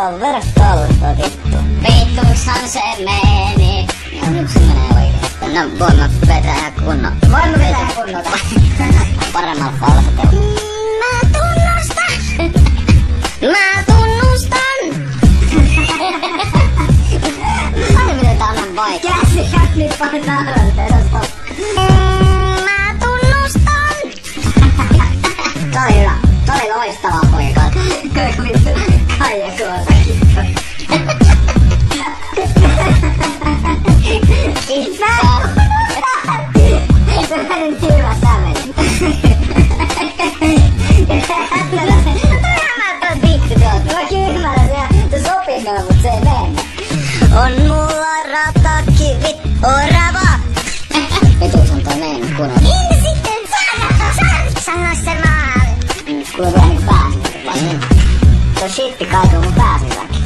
on verkkoalusta vittu. Vittukshan se meni. Ja nyt se menee oikeesti. No voin mä vetää kunnon. Voin mä vetää kunnon. Paremmalla falsetella. Mä tunnustan. Mä tunnustan. Aina miten tää on näin vaikea. Käsi nyt paljon tarvanteita. Mä tunnustan. Toi oli hyvä. Toi oli loistavaa poika. Kyllä vittu. Kaija Kuosakin. Se meni nyt hyvä säveli. Hämätön vittu tuolta. Mä kyllä ymmärrän se sopii kyllä, mut se ei mene. On mulla ratakivit orava. Vitus on toi mennyt kunnolla. Niin sitten sano se maali. Kuule vähän niinku pääsin. Toi shitti kaatuu mun pääsin säkin.